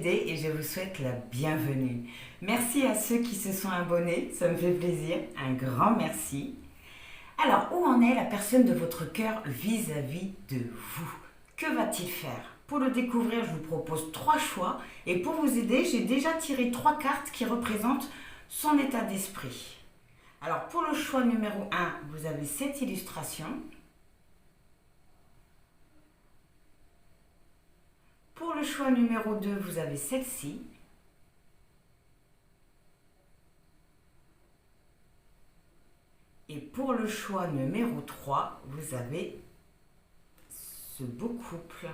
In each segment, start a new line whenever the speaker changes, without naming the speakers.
aider et je vous souhaite la bienvenue. Merci à ceux qui se sont abonnés, ça me fait plaisir, un grand merci. Alors, où en est la personne de votre cœur vis-à-vis de vous? Que va-t-il faire? Pour le découvrir, je vous propose 3 choix et pour vous aider, j'ai déjà tiré 3 cartes qui représentent son état d'esprit. Alors, pour le choix numéro 1, vous avez cette illustration. Pour le choix numéro 2, vous avez celle-ci. Et pour le choix numéro 3, vous avez ce beau couple.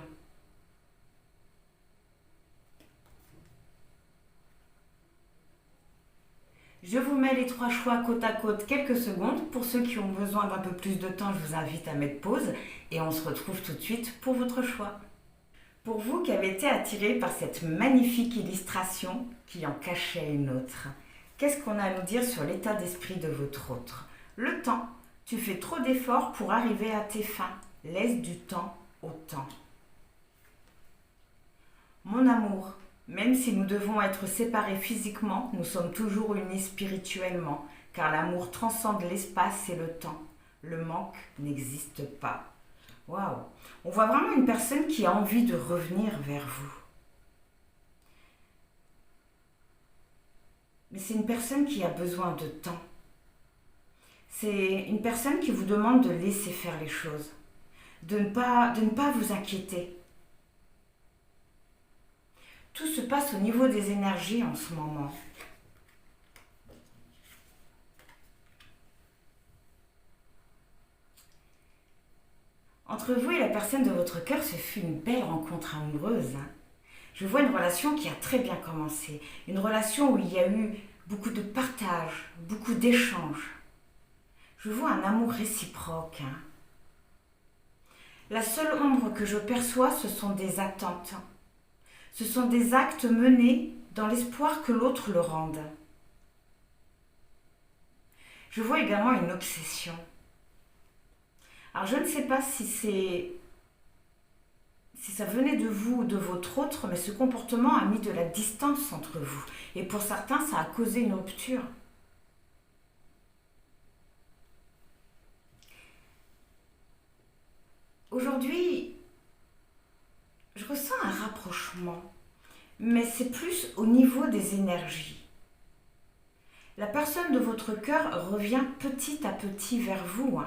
Je vous mets les 3 choix côte à côte quelques secondes. Pour ceux qui ont besoin d'un peu plus de temps, je vous invite à mettre pause et on se retrouve tout de suite pour votre choix. Pour vous qui avez été attirés par cette magnifique illustration qui en cachait une autre, qu'est-ce qu'on a à nous dire sur l'état d'esprit de votre autre? Le temps. Tu fais trop d'efforts pour arriver à tes fins. Laisse du temps au temps. Mon amour, même si nous devons être séparés physiquement, nous sommes toujours unis spirituellement, car l'amour transcende l'espace et le temps. Le manque n'existe pas. Waouh! On voit vraiment une personne qui a envie de revenir vers vous. Mais c'est une personne qui a besoin de temps. C'est une personne qui vous demande de laisser faire les choses, de ne pas vous inquiéter. Tout se passe au niveau des énergies en ce moment. Entre vous et la personne de votre cœur, ce fut une belle rencontre amoureuse. Je vois une relation qui a très bien commencé. Une relation où il y a eu beaucoup de partage, beaucoup d'échanges. Je vois un amour réciproque. La seule ombre que je perçois, ce sont des attentes. Ce sont des actes menés dans l'espoir que l'autre le rende. Je vois également une obsession. Alors je ne sais pas si ça venait de vous ou de votre autre, mais ce comportement a mis de la distance entre vous. Et pour certains, ça a causé une rupture. Aujourd'hui, je ressens un rapprochement, mais c'est plus au niveau des énergies. La personne de votre cœur revient petit à petit vers vous.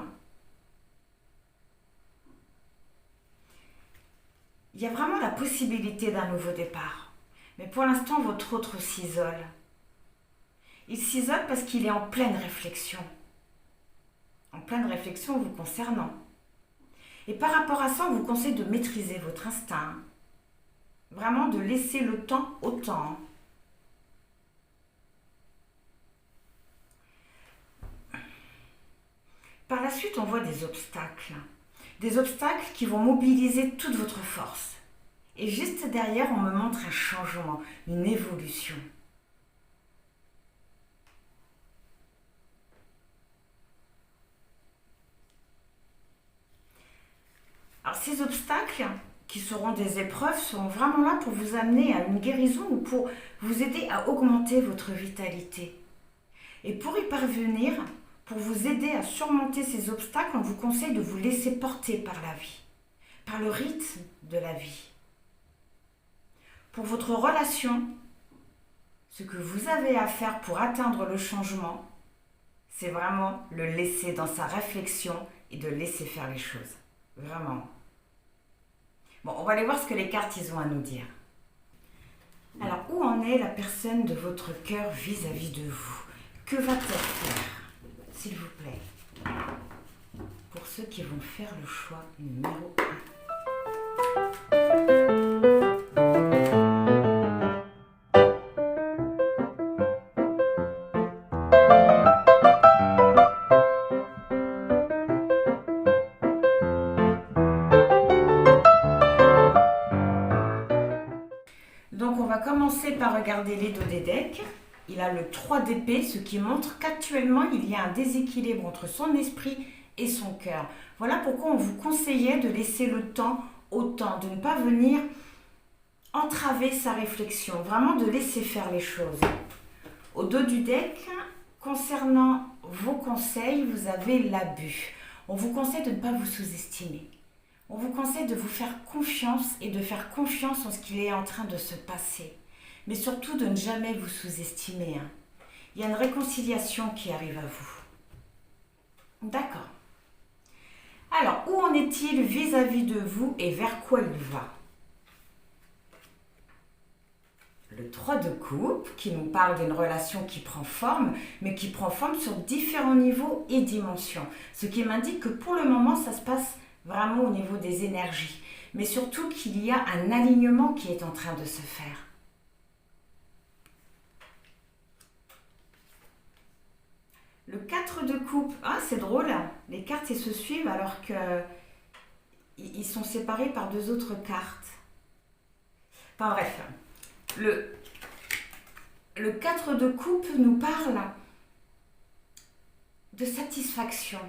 Il y a vraiment la possibilité d'un nouveau départ. Mais pour l'instant, votre autre s'isole. Il s'isole parce qu'il est en pleine réflexion. En pleine réflexion vous concernant. Et par rapport à ça, on vous conseille de maîtriser votre instinct. Vraiment de laisser le temps au temps. Par la suite, on voit des obstacles. Des obstacles qui vont mobiliser toute votre force. Et juste derrière, on me montre un changement, une évolution. Alors ces obstacles, qui seront des épreuves, seront vraiment là pour vous amener à une guérison ou pour vous aider à augmenter votre vitalité. Et pour y parvenir, pour vous aider à surmonter ces obstacles, on vous conseille de vous laisser porter par la vie, par le rythme de la vie. Pour votre relation, ce que vous avez à faire pour atteindre le changement, c'est vraiment le laisser dans sa réflexion et de laisser faire les choses. Vraiment. Bon, on va aller voir ce que les cartes ils ont à nous dire. Alors, où en est la personne de votre cœur vis-à-vis de vous? Que va-t-elle faire? S'il vous plaît. Pour ceux qui vont faire le choix numéro 1. Donc on va commencer par regarder les dos des decks. Il a le 3 d'épée, ce qui montre qu'actuellement il y a un déséquilibre entre son esprit et son cœur. Voilà pourquoi on vous conseillait de laisser le temps au temps, de ne pas venir entraver sa réflexion, vraiment de laisser faire les choses. Au dos du deck, concernant vos conseils, vous avez l'abus. On vous conseille de ne pas vous sous-estimer. On vous conseille de vous faire confiance et de faire confiance en ce qui est en train de se passer. Mais surtout de ne jamais vous sous-estimer. Il y a une réconciliation qui arrive à vous. D'accord. Alors, où en est-il vis-à-vis de vous et vers quoi il va? Le 3 de coupe qui nous parle d'une relation qui prend forme, mais qui prend forme sur différents niveaux et dimensions. Ce qui m'indique que pour le moment, ça se passe vraiment au niveau des énergies. Mais surtout qu'il y a un alignement qui est en train de se faire. Le 4 de coupe, ah c'est drôle, les cartes se suivent alors qu'ils sont séparés par deux autres cartes. Enfin bref, le 4 de coupe nous parle de satisfaction.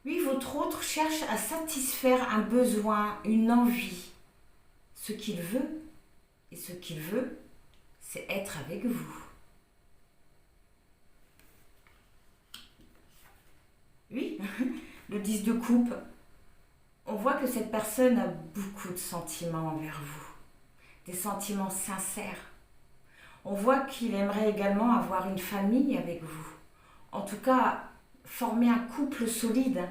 Oui, votre autre cherche à satisfaire un besoin, une envie. Ce qu'il veut, et ce qu'il veut, c'est être avec vous. Oui, le 10 de coupe, on voit que cette personne a beaucoup de sentiments envers vous, des sentiments sincères. On voit qu'il aimerait également avoir une famille avec vous, en tout cas former un couple solide.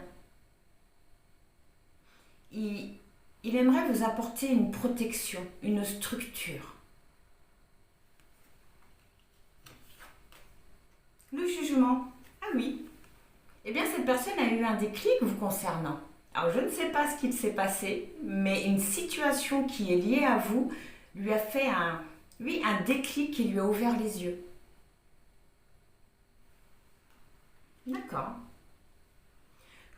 Il aimerait vous apporter une protection, une structure. Le jugement, ah oui. Eh bien, cette personne a eu un déclic vous concernant. Alors, je ne sais pas ce qu'il s'est passé, mais une situation qui est liée à vous lui a fait un déclic qui lui a ouvert les yeux. D'accord.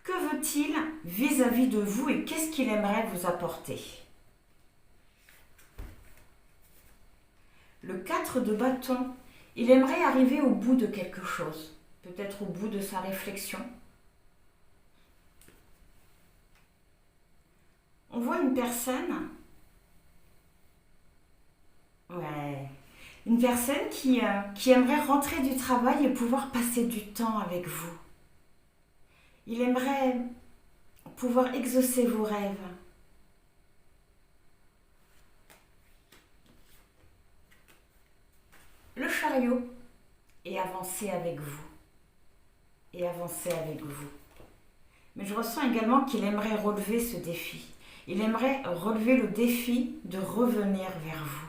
Que veut-il vis-à-vis de vous et qu'est-ce qu'il aimerait vous apporter? Le 4 de bâton, il aimerait arriver au bout de quelque chose, peut-être au bout de sa réflexion. On voit une personne, une personne qui aimerait rentrer du travail et pouvoir passer du temps avec vous. Il aimerait pouvoir exaucer vos rêves. Le chariot et avancer avec vous. Et avancer avec vous. Mais je ressens également qu'il aimerait relever ce défi. Il aimerait relever le défi de revenir vers vous.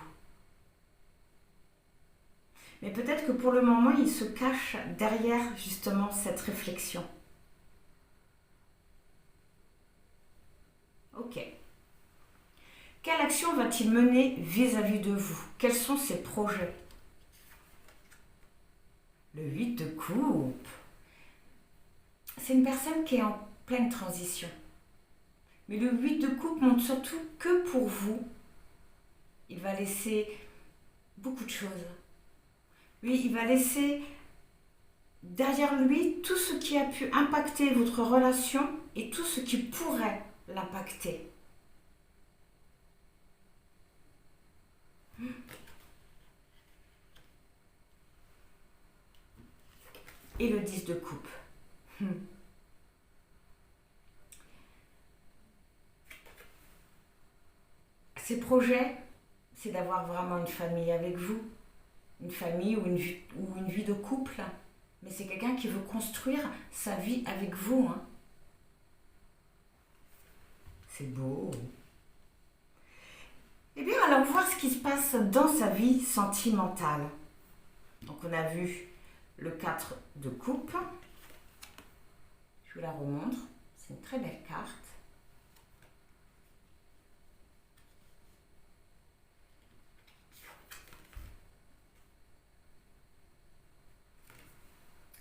Mais peut-être que pour le moment, il se cache derrière justement cette réflexion. Ok. Quelle action va-t-il mener vis-à-vis de vous? Quels sont ses projets? Le 8 de coupe. C'est une personne qui est en pleine transition. Mais le 8 de coupe montre surtout que pour vous, il va laisser beaucoup de choses. Oui, il va laisser derrière lui tout ce qui a pu impacter votre relation et tout ce qui pourrait l'impacter. Et le 10 de coupe. Ses projets, c'est d'avoir vraiment une famille avec vous. Une famille ou une vie de couple. Mais c'est quelqu'un qui veut construire sa vie avec vous. C'est beau. Eh bien, allons voir ce qui se passe dans sa vie sentimentale. Donc, on a vu le 4 de coupe. Je vous la remontre. C'est une très belle carte.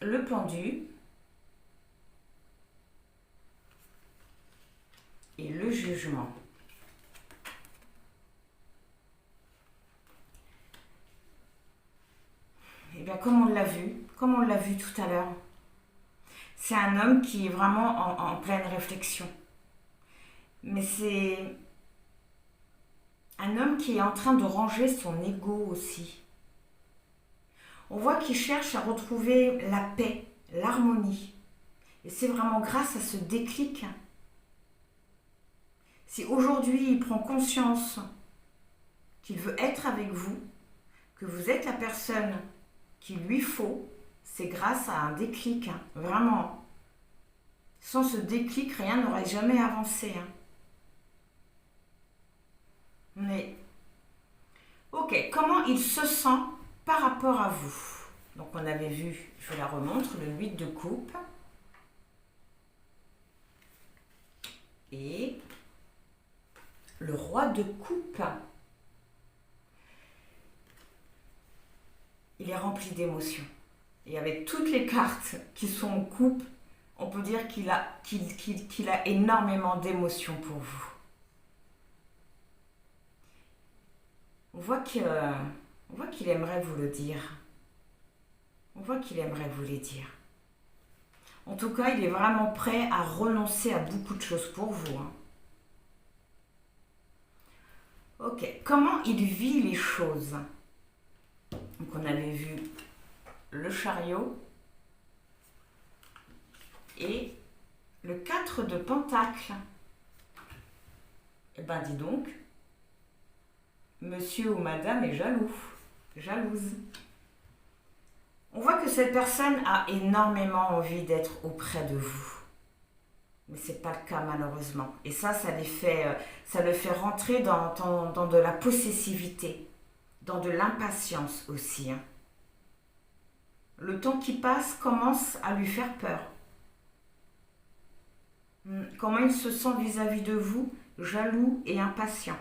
Le pendu. Et le jugement. Eh bien, comme on l'a vu tout à l'heure, c'est un homme qui est vraiment en pleine réflexion. Mais Un homme qui est en train de ranger son ego aussi. On voit qu'il cherche à retrouver la paix, l'harmonie. Et c'est vraiment grâce à ce déclic. Si aujourd'hui il prend conscience qu'il veut être avec vous, que vous êtes la personne qu'il lui faut, c'est grâce à un déclic. Vraiment. Sans ce déclic, rien n'aurait jamais avancé. Mais, ok, comment il se sent par rapport à vous? Donc on avait vu, je vous la remontre, le 8 de coupe. Et le roi de coupe. Il est rempli d'émotions. Et avec toutes les cartes qui sont en coupe, on peut dire qu'il a énormément d'émotions pour vous. On voit qu'il aimerait vous le dire. On voit qu'il aimerait vous les dire. En tout cas, il est vraiment prêt à renoncer à beaucoup de choses pour vous. Ok, comment il vit les choses? Donc on avait vu le chariot et le 4 de pentacles. Eh ben dis donc, monsieur ou madame est jaloux, jalouse. On voit que cette personne a énormément envie d'être auprès de vous. Mais ce n'est pas le cas malheureusement. Et ça le fait rentrer dans de la possessivité, dans de l'impatience aussi. Le temps qui passe commence à lui faire peur. Comment il se sent vis-à-vis de vous? Jaloux et impatient.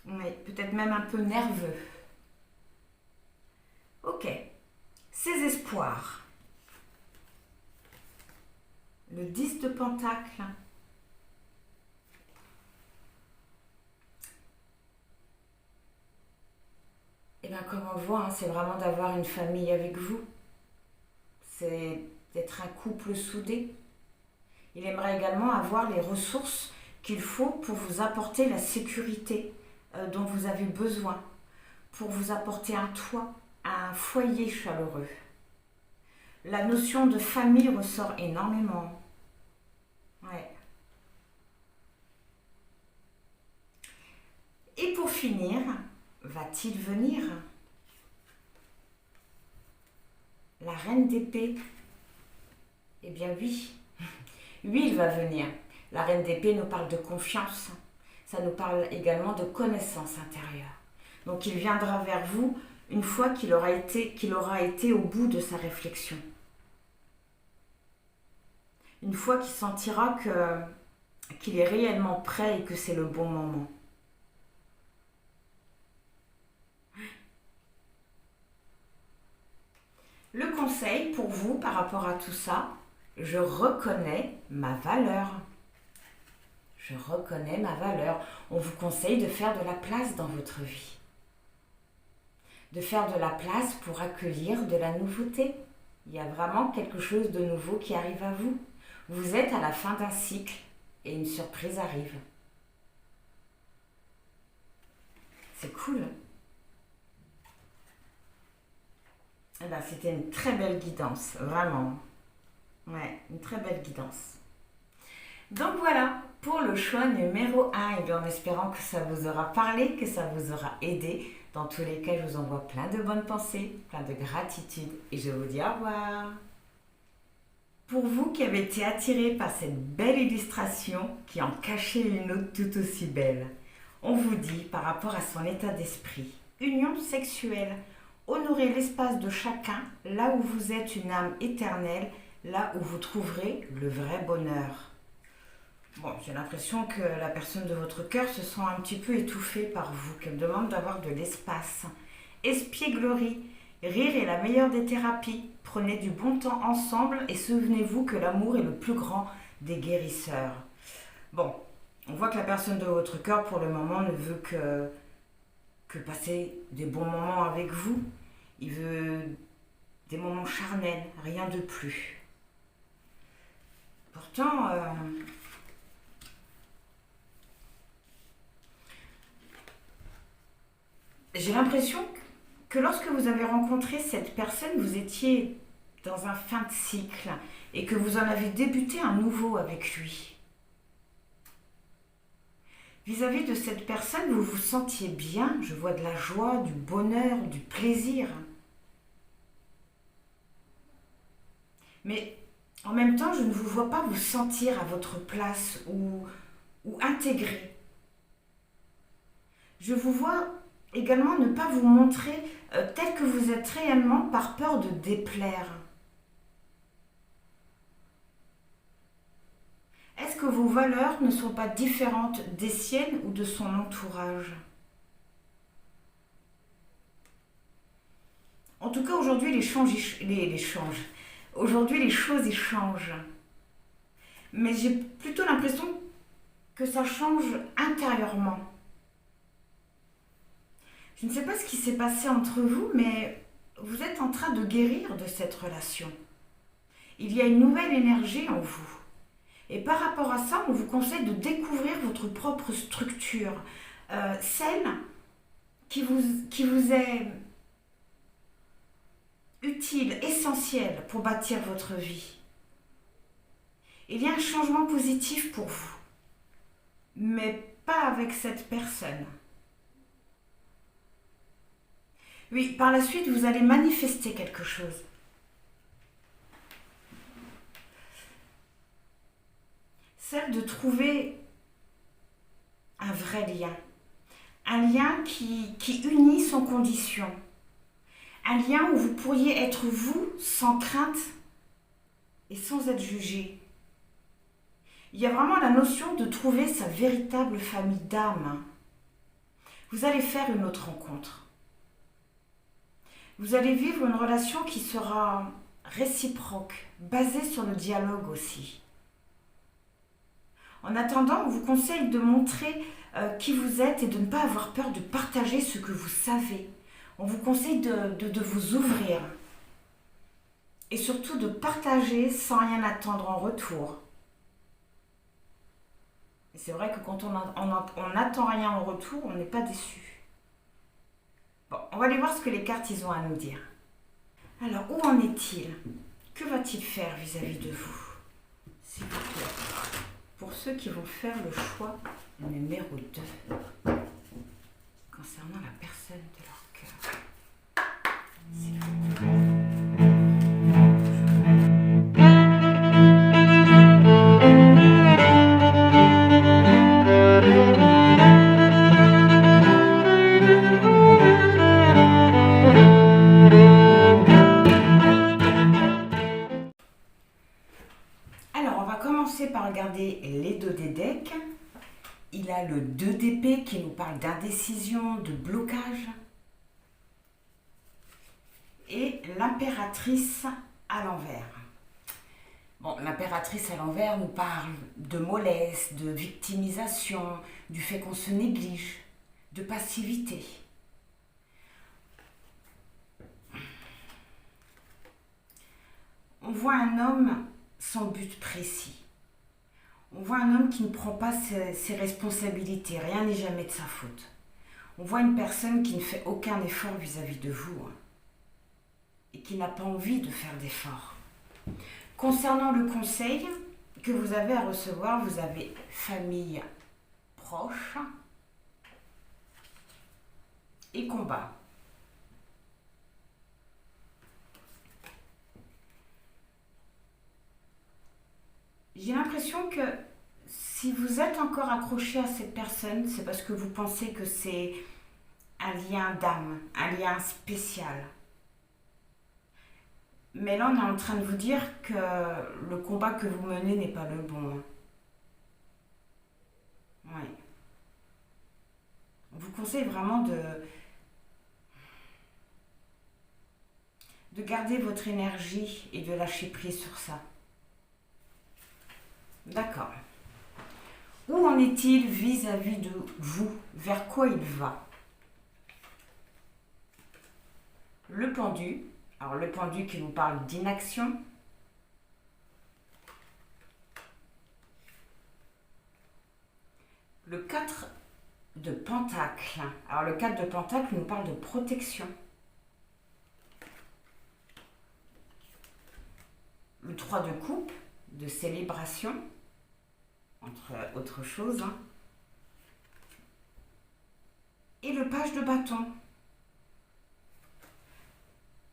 Mais peut-être même un peu nerveux. Ok. Ses espoirs. Le 10 de pentacles. Et bien comme on voit, c'est vraiment d'avoir une famille avec vous. C'est d'être un couple soudé. Il aimerait également avoir les ressources qu'il faut pour vous apporter la sécurité dont vous avez besoin, pour vous apporter un toit, un foyer chaleureux. La notion de famille ressort énormément. Ouais. Et pour finir, va-t-il venir? La reine d'épée. Eh bien oui, oui il va venir. La reine d'épée nous parle de confiance. Ça nous parle également de connaissance intérieure. Donc il viendra vers vous une fois qu'il aura été au bout de sa réflexion. Une fois qu'il sentira qu'il est réellement prêt et que c'est le bon moment. Le conseil pour vous par rapport à tout ça, je reconnais ma valeur. Je reconnais ma valeur. On vous conseille de faire de la place dans votre vie. De faire de la place pour accueillir de la nouveauté. Il y a vraiment quelque chose de nouveau qui arrive à vous. Vous êtes à la fin d'un cycle et une surprise arrive. C'est cool. Eh ben, c'était une très belle guidance, vraiment. Ouais, une très belle guidance. Donc voilà, pour le choix numéro 1, et bien en espérant que ça vous aura parlé, que ça vous aura aidé. Dans tous les cas, je vous envoie plein de bonnes pensées, plein de gratitude et je vous dis au revoir. Pour vous qui avez été attirés par cette belle illustration qui en cachait une autre tout aussi belle, on vous dit par rapport à son état d'esprit, union sexuelle, honorez l'espace de chacun, là où vous êtes une âme éternelle, là où vous trouverez le vrai bonheur. Bon, j'ai l'impression que la personne de votre cœur se sent un petit peu étouffée par vous, qu'elle demande d'avoir de l'espace. Espièglerie, rire est la meilleure des thérapies. Prenez du bon temps ensemble et souvenez-vous que l'amour est le plus grand des guérisseurs. Bon, on voit que la personne de votre cœur, pour le moment, ne veut que passer des bons moments avec vous. Il veut des moments charnels, rien de plus. Pourtant, J'ai l'impression que lorsque vous avez rencontré cette personne, vous étiez dans un fin de cycle et que vous en avez débuté un nouveau avec lui. Vis-à-vis de cette personne, vous vous sentiez bien, je vois de la joie, du bonheur, du plaisir. Mais en même temps, je ne vous vois pas vous sentir à votre place ou intégré. Je vous vois également ne pas vous montrer tel que vous êtes réellement par peur de déplaire. Est-ce que vos valeurs ne sont pas différentes des siennes ou de son entourage? En tout cas, aujourd'hui, Aujourd'hui, les choses y changent. Mais j'ai plutôt l'impression que ça change intérieurement. Je ne sais pas ce qui s'est passé entre vous, mais vous êtes en train de guérir de cette relation. Il y a une nouvelle énergie en vous. Et par rapport à ça, on vous conseille de découvrir votre propre structure, celle qui vous est utile, essentielle pour bâtir votre vie. Il y a un changement positif pour vous, mais pas avec cette personne. Oui, par la suite, vous allez manifester quelque chose. Celle de trouver un vrai lien. Un lien qui unit sans condition. Un lien où vous pourriez être vous sans crainte et sans être jugé. Il y a vraiment la notion de trouver sa véritable famille d'âme. Vous allez faire une autre rencontre. Vous allez vivre une relation qui sera réciproque, basée sur le dialogue aussi. En attendant, on vous conseille de montrer qui vous êtes et de ne pas avoir peur de partager ce que vous savez. On vous conseille de vous ouvrir et surtout de partager sans rien attendre en retour. Et c'est vrai que quand on n'attend rien en retour, on n'est pas déçu. Bon, on va aller voir ce que les cartes ils ont à nous dire. Alors, où en est-il? Que va-t-il faire vis-à-vis de vous? S'il vous plaît. Pour ceux qui vont faire le choix numéro 2, concernant la personne de leur cœur. S'il vous plaît. Alors, on va commencer par regarder les deux des decks. Il a le 2 d'épée qui nous parle d'indécision, de blocage. Et l'impératrice à l'envers. Bon, l'impératrice à l'envers nous parle de mollesse, de victimisation, du fait qu'on se néglige, de passivité. On voit un homme sans but précis. On voit un homme qui ne prend pas ses responsabilités, rien n'est jamais de sa faute. On voit une personne qui ne fait aucun effort vis-à-vis de vous et qui n'a pas envie de faire d'efforts. Concernant le conseil que vous avez à recevoir, vous avez famille proche et combat. J'ai l'impression que si vous êtes encore accroché à cette personne, c'est parce que vous pensez que c'est un lien d'âme, un lien spécial. Mais là, on est en train de vous dire que le combat que vous menez n'est pas le bon. Oui. On vous conseille vraiment de garder votre énergie et de lâcher prise sur ça. D'accord. Où en est-il vis-à-vis de vous? Vers quoi il va? Le pendu. Alors le pendu qui nous parle d'inaction. Le 4 de de Pentacle. Alors le 4 de Pentacle nous parle de protection. Le 3 de Coupe, de célébration, entre autres choses. Et le Page de Bâton.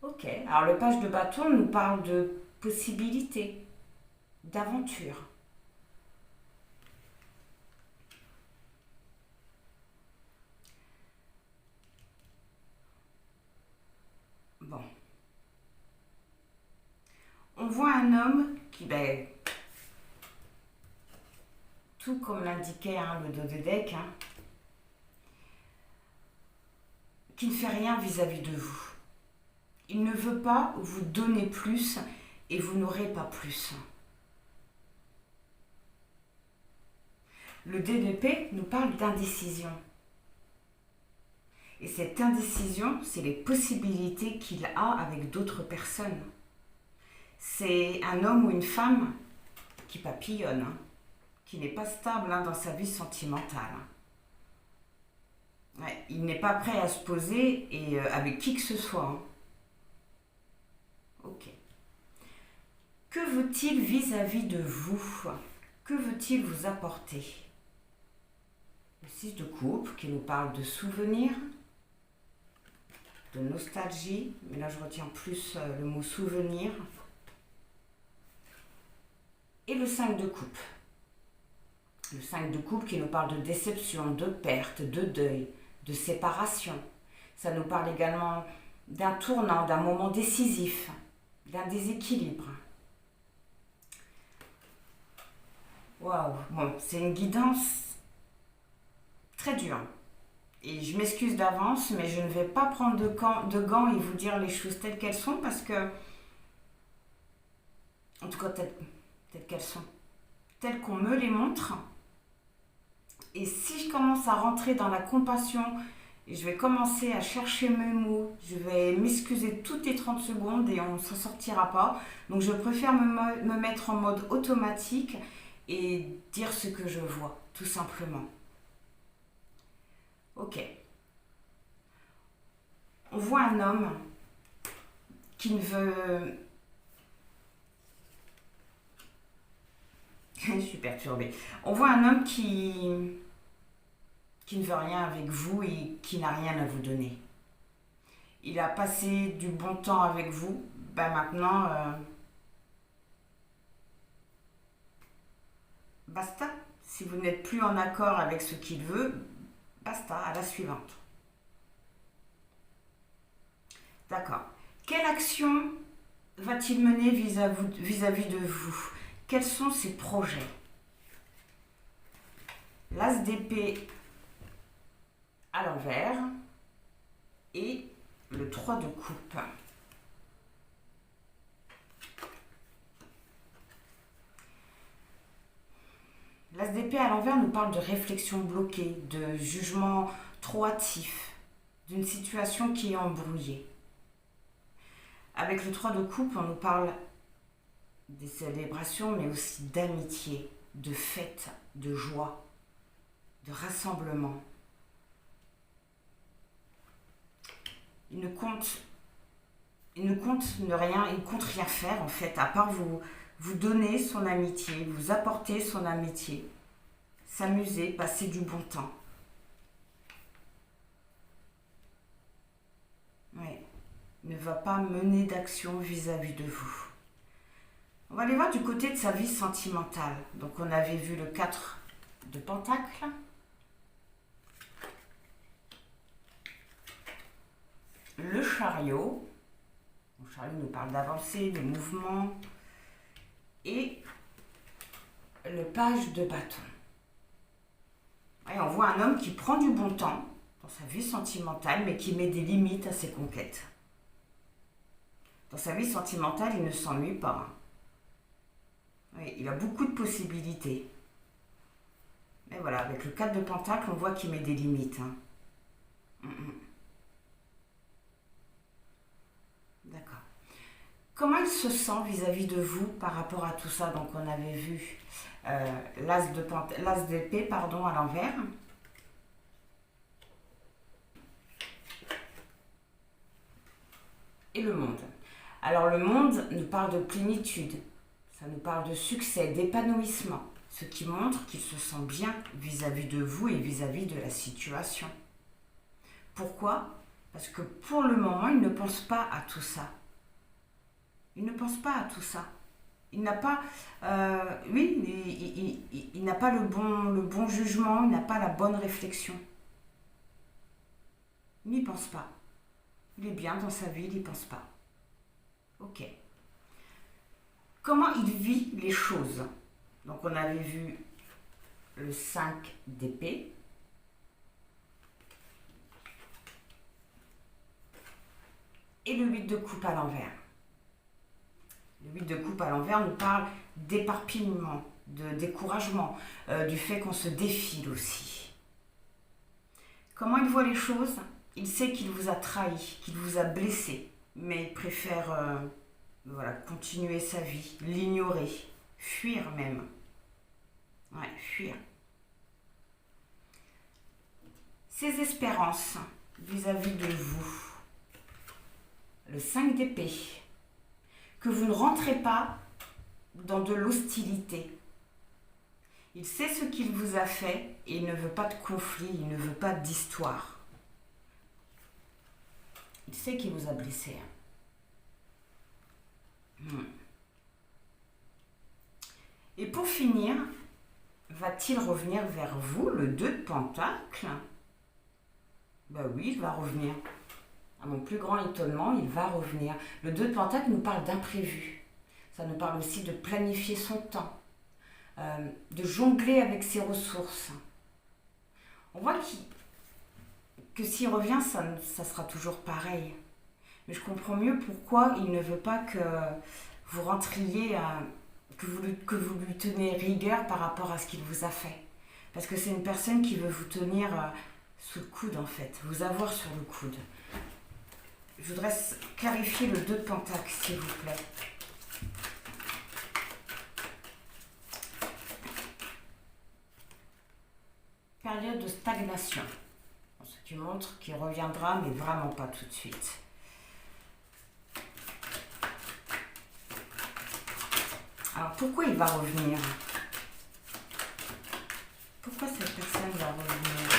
Ok, alors le Page de Bâton nous parle de possibilités, d'aventure. Bon. On voit un homme qui, tout comme l'indiquait le dos de deck, qui ne fait rien vis-à-vis de vous. Il ne veut pas vous donner plus et vous n'aurez pas plus. Le dé d'épée nous parle d'indécision. Et cette indécision, c'est les possibilités qu'il a avec d'autres personnes. C'est un homme ou une femme qui papillonne, qui n'est pas stable dans sa vie sentimentale. Ouais, il n'est pas prêt à se poser et avec qui que ce soit. Ok. Que veut-il vis-à-vis de vous? Que veut-il vous apporter? Le 6 de coupe qui nous parle de souvenirs, de nostalgie, mais là je retiens plus le mot souvenir. Et le 5 de coupe. Le 5 de coupe qui nous parle de déception, de perte, de deuil, de séparation. Ça nous parle également d'un tournant, d'un moment décisif, d'un déséquilibre. Waouh, bon, c'est une guidance très dure. Et je m'excuse d'avance, mais je ne vais pas prendre de gants et vous dire les choses telles qu'elles sont parce que, en tout cas telles qu'elles sont, telles qu'on me les montre. Et si je commence à rentrer dans la compassion et je vais commencer à chercher mes mots, je vais m'excuser toutes les 30 secondes et on ne s'en sortira pas. Donc je préfère me mettre en mode automatique et dire ce que je vois, tout simplement. Ok. On voit un homme qui ne veut... Je suis perturbée. On voit un homme qui ne veut rien avec vous et qui n'a rien à vous donner. Il a passé du bon temps avec vous. Maintenant, basta. Si vous n'êtes plus en accord avec ce qu'il veut, basta, à la suivante. D'accord. Quelle action va-t-il mener vis-à-vis de vous? Quels sont ses projets? L'as d'épée à l'envers et le 3 de coupe. L'as d'épée à l'envers nous parle de réflexion bloquée, de jugement trop hâtif, d'une situation qui est embrouillée. Avec le 3 de coupe, on nous parle des célébrations, mais aussi d'amitié, de fête, de joie, de rassemblement. Il ne compte rien faire en fait, à part vous donner son amitié, vous apporter son amitié, s'amuser, passer du bon temps. Oui, il ne va pas mener d'action vis-à-vis de vous. On va aller voir du côté de sa vie sentimentale. Donc on avait vu le 4 de Pentacle. Le chariot. Le chariot nous parle d'avancée, de mouvement. Et le page de bâton. Et on voit un homme qui prend du bon temps dans sa vie sentimentale, mais qui met des limites à ses conquêtes. Dans sa vie sentimentale, il ne s'ennuie pas. Oui, il a beaucoup de possibilités. Mais voilà, avec le 4 de Pentacle, on voit qu'il met des limites. D'accord. Comment il se sent vis-à-vis de vous par rapport à tout ça? Donc on avait vu l'as d'épée à l'envers. et le monde. Alors le monde nous parle de plénitude, ça nous parle de succès, d'épanouissement, ce qui montre qu'il se sent bien vis-à-vis de vous et vis-à-vis de la situation. Pourquoi? Parce que pour le moment, il ne pense pas à tout ça. Il ne pense pas à tout ça. Il n'a pas, il n'a pas le bon jugement, il n'a pas la bonne réflexion. Il n'y pense pas. Il est bien dans sa vie, il n'y pense pas. Ok. Comment il vit les choses? Donc on avait vu le 5 d'épée. Et le 8 de coupe à l'envers. Le 8 de coupe à l'envers nous parle d'éparpillement, de découragement, du fait qu'on se défile aussi. Comment il voit les choses? Il sait qu'il vous a trahi, qu'il vous a blessé, mais il préfère continuer sa vie, l'ignorer, fuir même. Ouais, fuir. Ses espérances vis-à-vis de vous. Le 5 d'épée. Que vous ne rentrez pas dans de l'hostilité. Il sait ce qu'il vous a fait et il ne veut pas de conflit, il ne veut pas d'histoire. Il sait qu'il vous a blessé. Et pour finir, va-t-il revenir vers vous, le 2 de Pentacle? Ben oui, il va revenir. À mon plus grand étonnement, il va revenir. Le 2 de Pentacle nous parle d'imprévu. Ça nous parle aussi de planifier son temps, de jongler avec ses ressources. On voit que s'il revient, ça sera toujours pareil. Mais je comprends mieux pourquoi il ne veut pas que vous rentriez, que vous lui tenez rigueur par rapport à ce qu'il vous a fait. Parce que c'est une personne qui veut vous tenir sous le coude en fait, vous avoir sur le coude. Je voudrais clarifier le 2 de Pentacle, s'il vous plaît. Période de stagnation. Ce qui montre qu'il reviendra, mais vraiment pas tout de suite. Alors, pourquoi il va revenir? Pourquoi cette personne va revenir?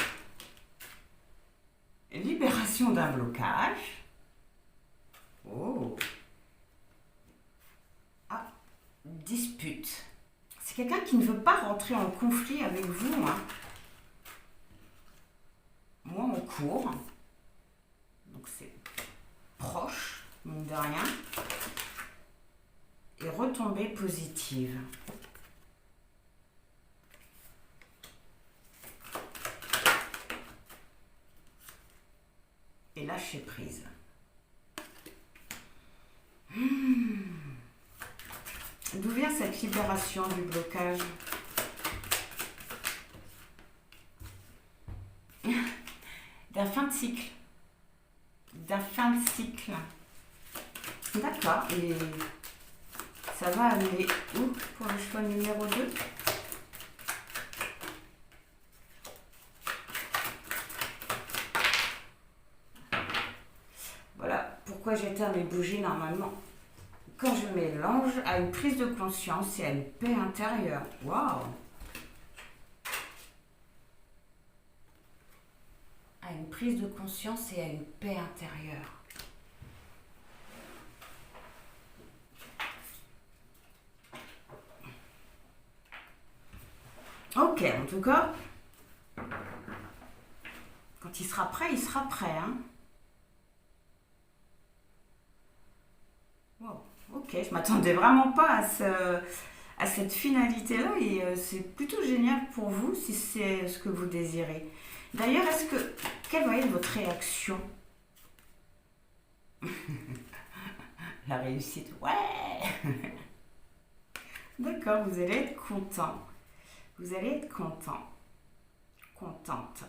Libération d'un blocage. Oh. Ah, dispute. C'est quelqu'un qui ne veut pas rentrer en conflit avec vous. Moi, en cours. Donc, c'est proche, mine de rien. Et retombée positive. Et lâcher prise. D'où vient cette libération du blocage? D'un fin de cycle. D'un fin de cycle. D'accord. Et ça va aller où pour le choix numéro 2? Voilà pourquoi j'éteins mes bougies normalement. Quand je mélange à une prise de conscience et à une paix intérieure. Waouh! À une prise de conscience et à une paix intérieure. Ok, en tout cas, quand il sera prêt, il sera prêt. Wow. Ok, je m'attendais vraiment pas à cette finalité-là et c'est plutôt génial pour vous si c'est ce que vous désirez. D'ailleurs, quelle va être votre réaction? La réussite, ouais. D'accord, vous allez être content. Vous allez être content. Contente.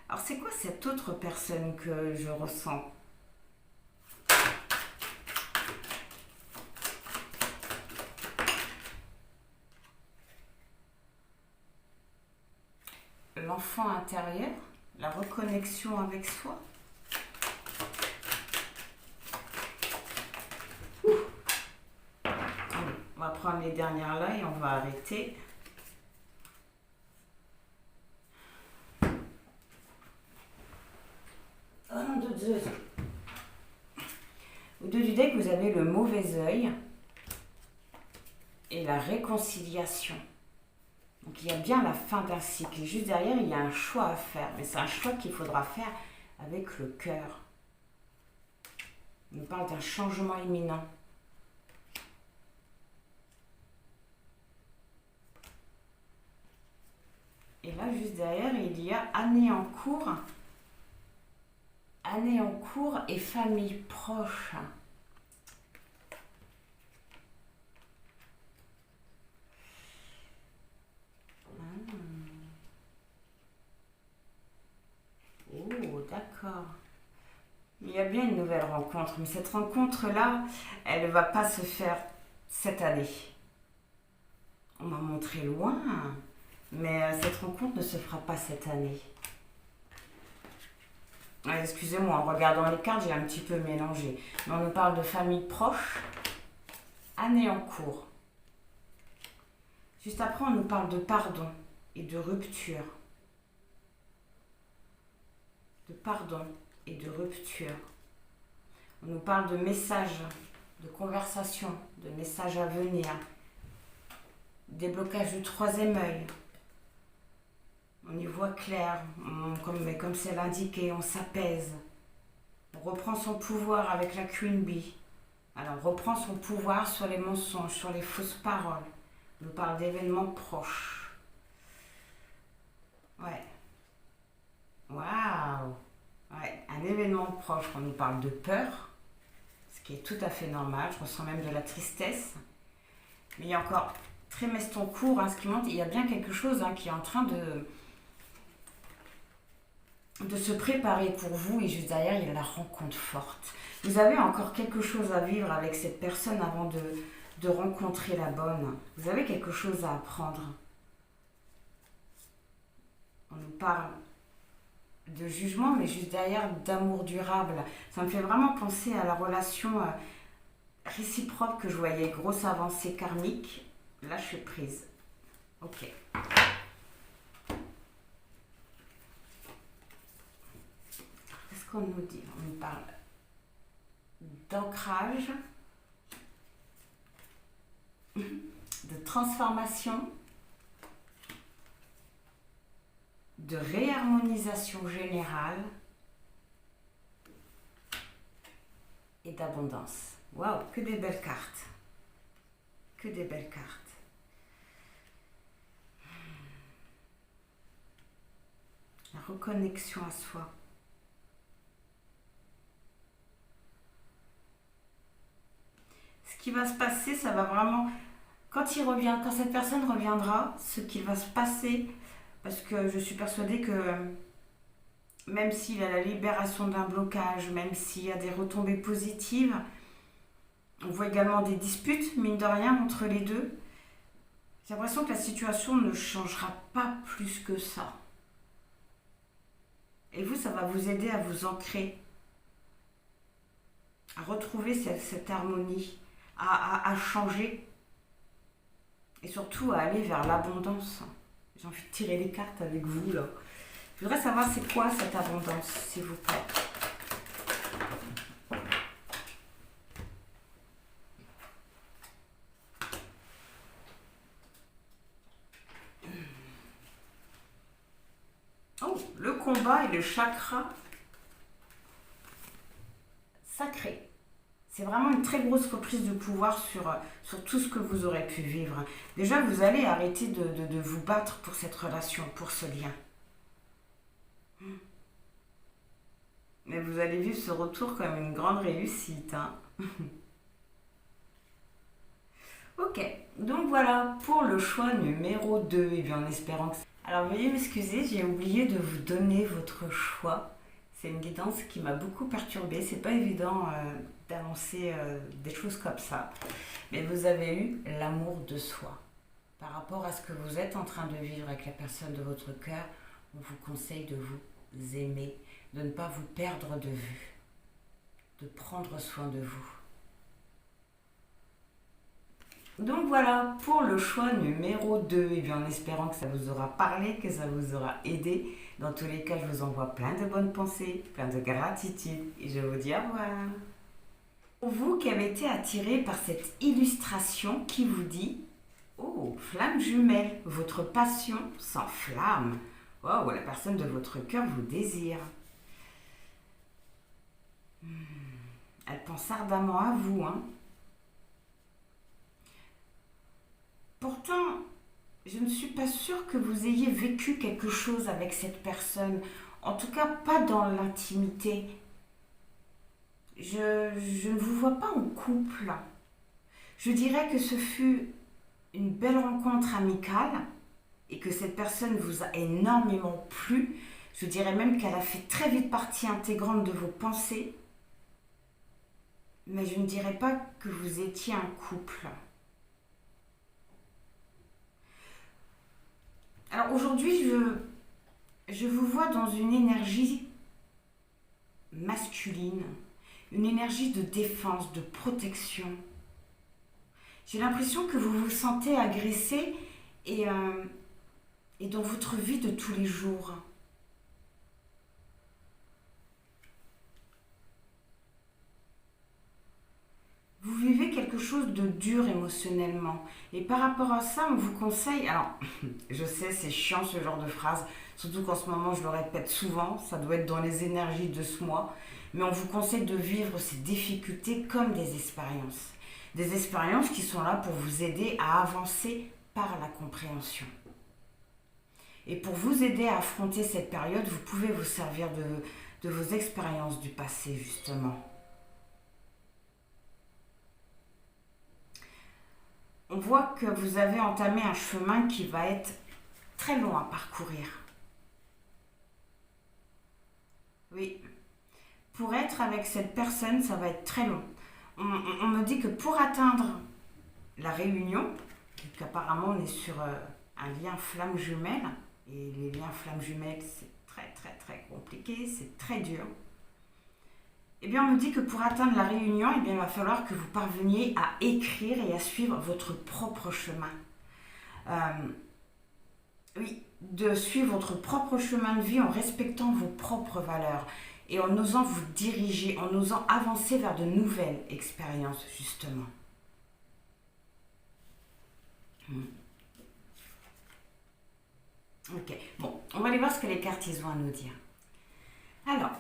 Alors, c'est quoi cette autre personne que je ressens? L'enfant intérieur, la reconnexion avec soi. prendre les dernières là et on va arrêter. Oh non, de Dieu. Au dos du deck, vous avez le mauvais œil et la réconciliation. Donc il y a bien la fin d'un cycle. Et juste derrière, il y a un choix à faire. Mais c'est un choix qu'il faudra faire avec le cœur. On nous parle d'un changement imminent. Et là, juste derrière, il y a année en cours. Année en cours et famille proche. Oh, d'accord. Il y a bien une nouvelle rencontre, mais cette rencontre-là, elle ne va pas se faire cette année. On m'a montré loin, mais cette rencontre ne se fera pas cette année. Excusez-moi, en regardant les cartes, j'ai un petit peu mélangé. Mais on nous parle de famille proche, année en cours. Juste après, on nous parle de pardon et de rupture. De pardon et de rupture. On nous parle de messages, de conversations, de messages à venir. Déblocage du troisième œil. On y voit clair, comme c'est l'indiqué, on s'apaise. On reprend son pouvoir avec la Queen Bee. Alors, on reprend son pouvoir sur les mensonges, sur les fausses paroles. On nous parle d'événements proches. Ouais. Waouh! Ouais, un événement proche, on nous parle de peur, ce qui est tout à fait normal. Je ressens même de la tristesse. Mais il y a encore trimestre en cours, ce qui montre, il y a bien quelque chose qui est en train de se préparer pour vous, et juste derrière, il y a la rencontre forte. Vous avez encore quelque chose à vivre avec cette personne avant de rencontrer la bonne. Vous avez quelque chose à apprendre. On nous parle de jugement, mais juste derrière, d'amour durable. Ça me fait vraiment penser à la relation réciproque que je voyais, grosse avancée karmique. Là, je suis prise. Ok. Qu'est-ce qu'on nous dit? On nous parle d'ancrage, de transformation, de réharmonisation générale et d'abondance. Waouh, que des belles cartes. Que des belles cartes. La reconnexion à soi. Ce qui va se passer, ça va vraiment... Quand cette personne reviendra, ce qui va se passer, parce que je suis persuadée que même s'il y a la libération d'un blocage, même s'il y a des retombées positives, on voit également des disputes, mine de rien, entre les deux. J'ai l'impression que la situation ne changera pas plus que ça. Et vous, ça va vous aider à vous ancrer, à retrouver cette harmonie, à changer, et surtout à aller vers l'abondance. J'ai envie de tirer les cartes avec vous, là. Je voudrais savoir c'est quoi cette abondance, s'il vous plaît. Oh, le combat et le chakra sacré. C'est vraiment une très grosse reprise de pouvoir sur tout ce que vous aurez pu vivre. Déjà, vous allez arrêter de vous battre pour cette relation, pour ce lien. Mais vous allez vivre ce retour comme une grande réussite. Ok, donc voilà pour le choix numéro 2. Et bien en espérant que... Alors veuillez m'excuser, j'ai oublié de vous donner votre choix. C'est une guidance qui m'a beaucoup perturbée. C'est pas évident d'annoncer des choses comme ça. Mais vous avez eu l'amour de soi. Par rapport à ce que vous êtes en train de vivre avec la personne de votre cœur, on vous conseille de vous aimer, de ne pas vous perdre de vue, de prendre soin de vous. Donc voilà pour le choix numéro 2. Et bien en espérant que ça vous aura parlé, que ça vous aura aidé. Dans tous les cas, je vous envoie plein de bonnes pensées, plein de gratitude et je vous dis au revoir. Pour vous qui avez été attiré par cette illustration qui vous dit: oh, flamme jumelle, votre passion s'enflamme. Wow, la personne de votre cœur vous désire. Elle pense ardemment à vous, hein. Pourtant, je ne suis pas sûre que vous ayez vécu quelque chose avec cette personne. En tout cas, pas dans l'intimité. Je ne vous vois pas en couple. Je dirais que ce fut une belle rencontre amicale et que cette personne vous a énormément plu. Je dirais même qu'elle a fait très vite partie intégrante de vos pensées. Mais je ne dirais pas que vous étiez un couple. Alors aujourd'hui, je vous vois dans une énergie masculine, une énergie de défense, de protection. J'ai l'impression que vous vous sentez agressé et dans votre vie de tous les jours. Vous vivez quelque chose de dur émotionnellement. Et par rapport à ça, on vous conseille... Alors, je sais, c'est chiant ce genre de phrase, surtout qu'en ce moment, je le répète souvent, ça doit être dans les énergies de ce mois, mais on vous conseille de vivre ces difficultés comme des expériences. Des expériences qui sont là pour vous aider à avancer par la compréhension. Et pour vous aider à affronter cette période, vous pouvez vous servir de vos expériences du passé, justement. On voit que vous avez entamé un chemin qui va être très long à parcourir. Oui, pour être avec cette personne, ça va être très long. On me dit que pour atteindre la réunion, qu'apparemment on est sur un lien flamme jumelle, et les liens flamme jumelles, c'est très très très compliqué, c'est très dur. Eh bien, on me dit que pour atteindre la réunion, eh bien, il va falloir que vous parveniez à écrire et à suivre votre propre chemin. Oui, de suivre votre propre chemin de vie en respectant vos propres valeurs et en osant vous diriger, en osant avancer vers de nouvelles expériences, justement. Ok, bon, on va aller voir ce que les cartes ils ont à nous dire. Alors,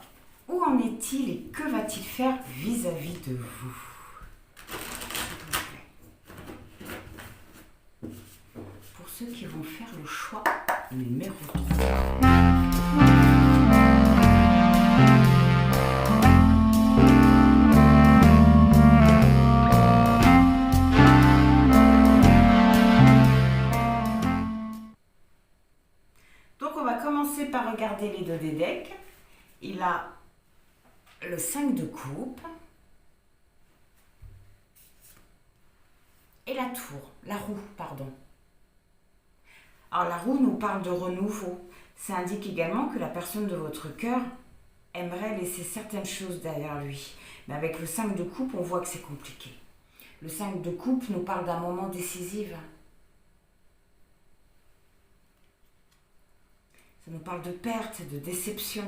où en est-il et que va-t-il faire vis-à-vis de vous? Pour ceux qui vont faire le choix numéro 3. Donc on va commencer par regarder les deux des decks. Il a le 5 de coupe et la tour, la roue, pardon. Alors la roue nous parle de renouveau. Ça indique également que la personne de votre cœur aimerait laisser certaines choses derrière lui. Mais avec le 5 de coupe, on voit que c'est compliqué. Le 5 de coupe nous parle d'un moment décisif. Ça nous parle de perte, de déception.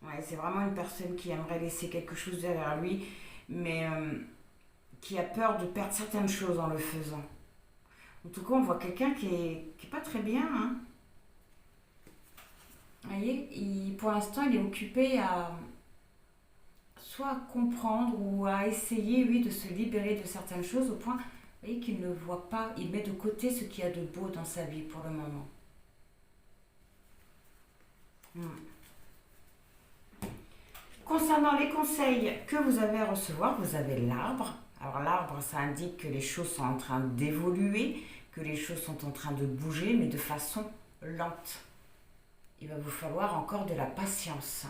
Ouais, c'est vraiment une personne qui aimerait laisser quelque chose derrière lui, mais qui a peur de perdre certaines choses en le faisant. En tout cas, on voit quelqu'un qui est pas très bien, hein. Vous voyez, pour l'instant, il est occupé à soit comprendre ou à essayer, oui, de se libérer de certaines choses au point, vous voyez, qu'il ne voit pas, il met de côté ce qu'il y a de beau dans sa vie pour le moment. Concernant les conseils que vous avez à recevoir, vous avez l'arbre. Alors l'arbre, ça indique que les choses sont en train d'évoluer, que les choses sont en train de bouger, mais de façon lente. Il va vous falloir encore de la patience.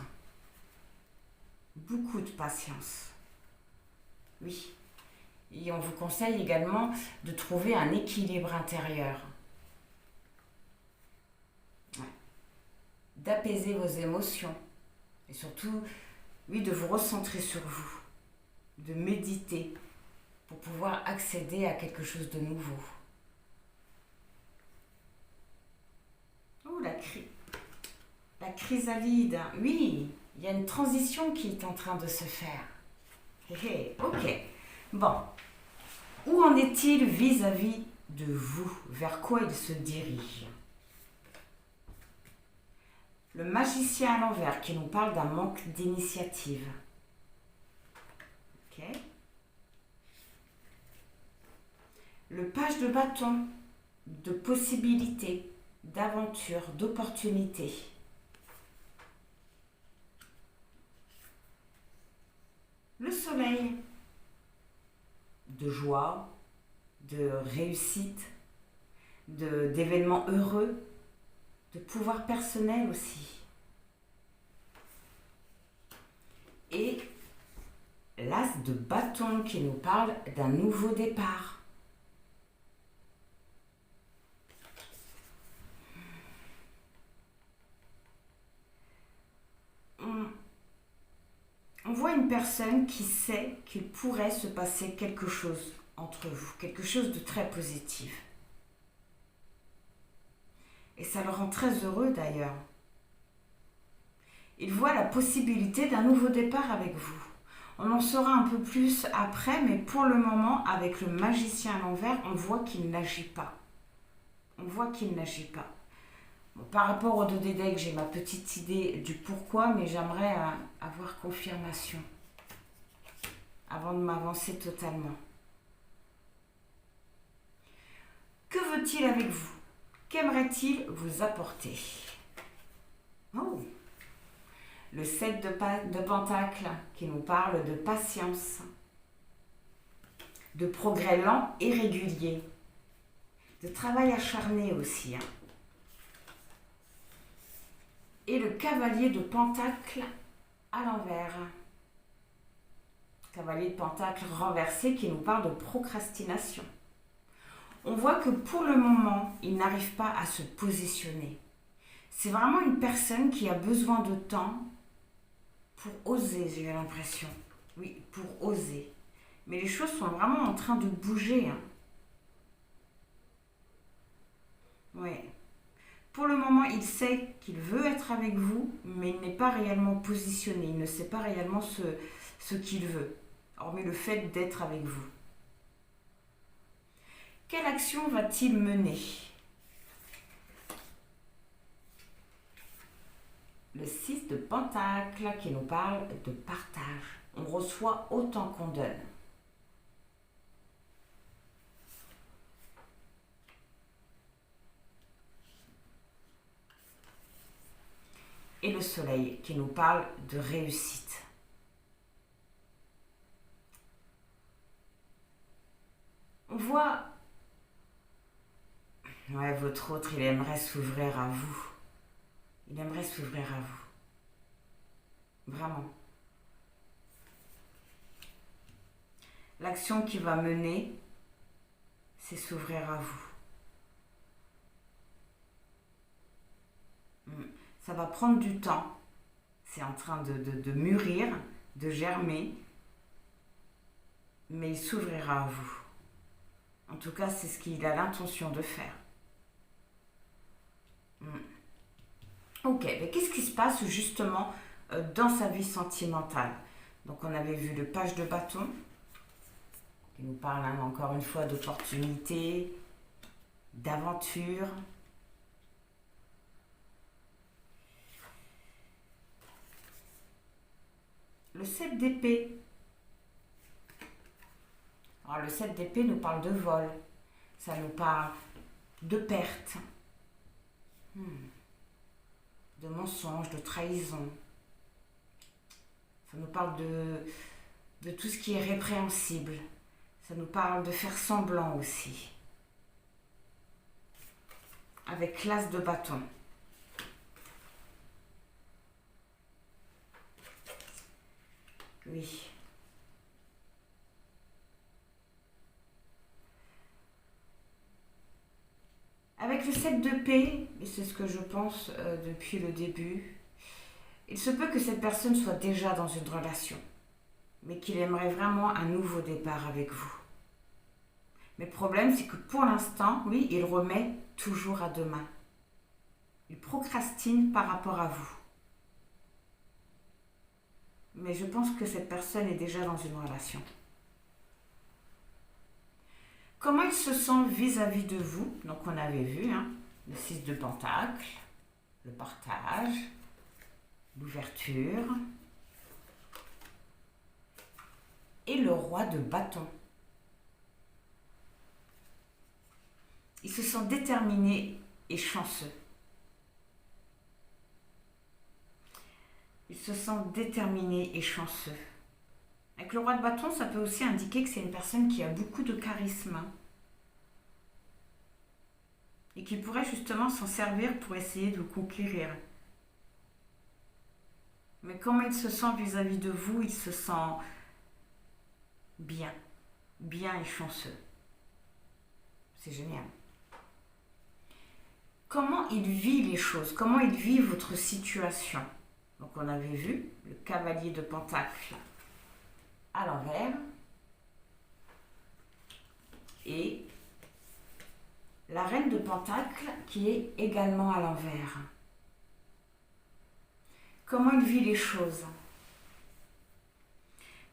Beaucoup de patience. Oui. Et on vous conseille également de trouver un équilibre intérieur. Ouais. d'apaiser vos émotions. Et surtout, oui, de vous recentrer sur vous, de méditer pour pouvoir accéder à quelque chose de nouveau. Oh, la chrysalide, oui, il y a une transition qui est en train de se faire. Ok, bon, où en est-il vis-à-vis de vous? Vers quoi il se dirige? Le magicien à l'envers qui nous parle d'un manque d'initiative. Ok. Le page de bâton, de possibilités, d'aventures, d'opportunités. Le soleil, de joie, de réussite, d'événements heureux, de pouvoir personnel aussi. Et l'as de bâton qui nous parle d'un nouveau départ. On voit une personne qui sait qu'il pourrait se passer quelque chose entre vous, quelque chose de très positif. Et ça le rend très heureux d'ailleurs. Il voit la possibilité d'un nouveau départ avec vous. On en saura un peu plus après, mais pour le moment, avec le magicien à l'envers, on voit qu'il n'agit pas. On voit qu'il n'agit pas. Bon, par rapport au 2D deck, j'ai ma petite idée du pourquoi, mais j'aimerais avoir confirmation avant de m'avancer totalement. Que veut-il avec vous? Qu'aimerait-il vous apporter? Oh, le 7 de pentacles qui nous parle de patience, de progrès lent et régulier, de travail acharné aussi. Et le cavalier de pentacles à l'envers. Cavalier de pentacles renversé qui nous parle de procrastination. On voit que pour le moment, il n'arrive pas à se positionner. C'est vraiment une personne qui a besoin de temps pour oser, j'ai l'impression. Oui, pour oser. Mais les choses sont vraiment en train de bouger. Oui. Pour le moment, il sait qu'il veut être avec vous, mais il n'est pas réellement positionné. Il ne sait pas réellement ce qu'il veut, hormis le fait d'être avec vous. Quelle action va-t-il mener? Le 6 de pentacles qui nous parle de partage. On reçoit autant qu'on donne. Et le soleil qui nous parle de réussite. On voit, ouais, votre autre, il aimerait s'ouvrir à vous. Il aimerait s'ouvrir à vous. Vraiment. L'action qu'il va mener, c'est s'ouvrir à vous. Ça va prendre du temps. C'est en train de mûrir, de germer. Mais il s'ouvrira à vous. En tout cas, c'est ce qu'il a l'intention de faire. Ok, mais qu'est-ce qui se passe justement dans sa vie sentimentale? Donc on avait vu le page de bâton, qui nous parle encore une fois d'opportunités, d'aventure. Le 7 d'épée. Alors le 7 d'épée nous parle de vol, ça nous parle de perte, de mensonge, de trahison. Ça nous parle de tout ce qui est répréhensible. Ça nous parle de faire semblant aussi. Avec l'as de bâton. Oui. Avec le 7 de paix, et c'est ce que je pense depuis le début, il se peut que cette personne soit déjà dans une relation, mais qu'il aimerait vraiment un nouveau départ avec vous. Mais le problème, c'est que pour l'instant, oui, il remet toujours à demain. Il procrastine par rapport à vous. Mais je pense que cette personne est déjà dans une relation. Comment il se sent vis-à-vis de vous? Donc on avait vu, hein, le 6 de Pentacle, le partage, l'ouverture et le roi de bâton. Il se sent déterminé et chanceux. Il se sent déterminé et chanceux. Avec le roi de bâton, ça peut aussi indiquer que c'est une personne qui a beaucoup de charisme et qui pourrait justement s'en servir pour essayer de vous conquérir. Mais comment il se sent vis-à-vis de vous? Il se sent bien, bien et chanceux. C'est génial. Comment il vit les choses? Comment il vit votre situation? Donc on avait vu le cavalier de Pentacle à l'envers et la reine de Pentacle qui est également à l'envers. Comment il vit les choses?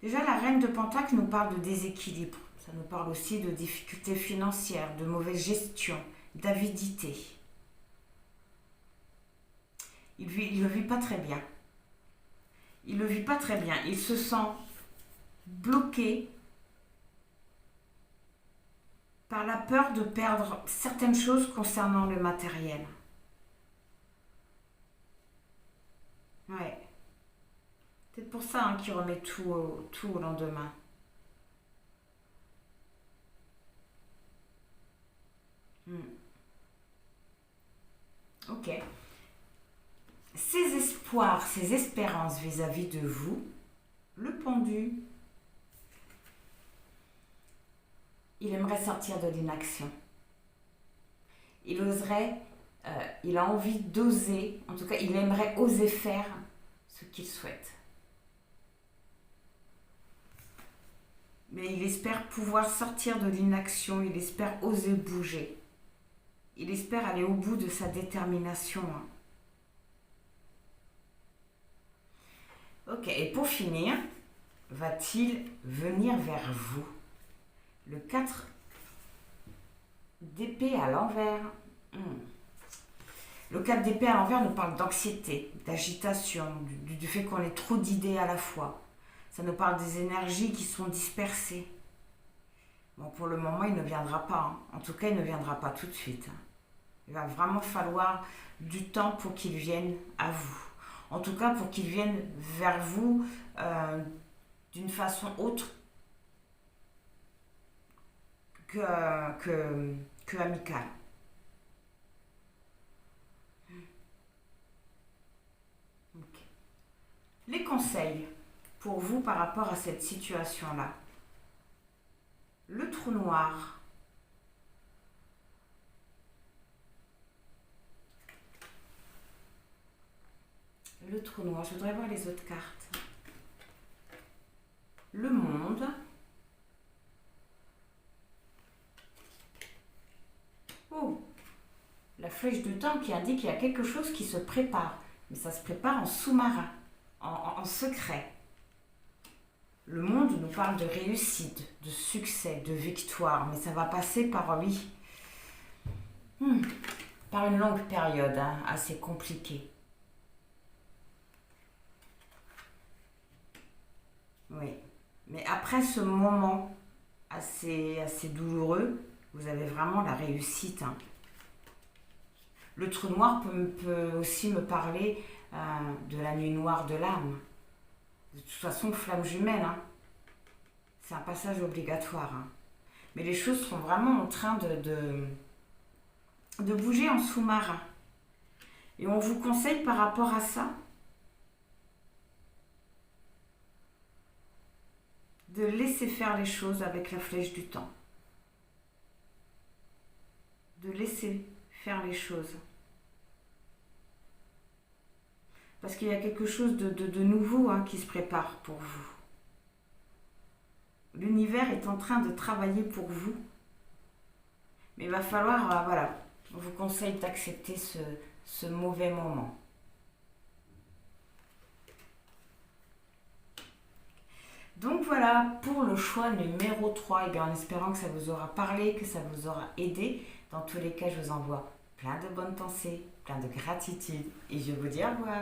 Déjà, la reine de Pentacle nous parle de déséquilibre. Ça nous parle aussi de difficultés financières, de mauvaise gestion, d'avidité. Il ne le vit pas très bien. Il ne le vit pas très bien. Il se sent bloqué par la peur de perdre certaines choses concernant le matériel. Ouais. C'est pour ça qu'il remet tout au lendemain. Ok. Ses espoirs, ses espérances vis-à-vis de vous, le pendu, il aimerait sortir de l'inaction. Il oserait, il a envie d'oser, en tout cas il aimerait oser faire ce qu'il souhaite. Mais il espère pouvoir sortir de l'inaction, il espère oser bouger. Il espère aller au bout de sa détermination. Ok, et pour finir, va-t-il venir vers vous? Le 4 d'épée à l'envers. Le 4 d'épée à l'envers nous parle d'anxiété, d'agitation, du fait qu'on ait trop d'idées à la fois. Ça nous parle des énergies qui sont dispersées. Bon, pour le moment, il ne viendra pas. En tout cas, il ne viendra pas tout de suite. Il va vraiment falloir du temps pour qu'il vienne à vous. En tout cas, pour qu'il vienne vers vous d'une façon autre que amicale. Okay. Les conseils pour vous par rapport à cette situation-là. Le trou noir. Le trou noir, je voudrais voir les autres cartes. Le monde. Oh, la flèche de temps qui indique qu'il y a quelque chose qui se prépare. Mais ça se prépare en sous-marin, en secret. Le monde nous parle de réussite, de succès, de victoire. Mais ça va passer par, oui, par une longue période assez compliquée. Oui, mais après ce moment assez douloureux, vous avez vraiment la réussite. Le trou noir peut aussi me parler de la nuit noire de l'âme. De toute façon, flamme jumelle, c'est un passage obligatoire. Mais les choses sont vraiment en train de bouger en sous-marin. Et on vous conseille par rapport à ça de laisser faire les choses avec la flèche du temps. De laisser faire les choses. Parce qu'il y a quelque chose de nouveau qui se prépare pour vous. L'univers est en train de travailler pour vous. Mais il va falloir, voilà, je vous conseille d'accepter ce mauvais moment. Donc voilà, pour le choix numéro 3, et bien en espérant que ça vous aura parlé, que ça vous aura aidé. Dans tous les cas, je vous envoie plein de bonnes pensées, plein de gratitude et je vous dis au revoir.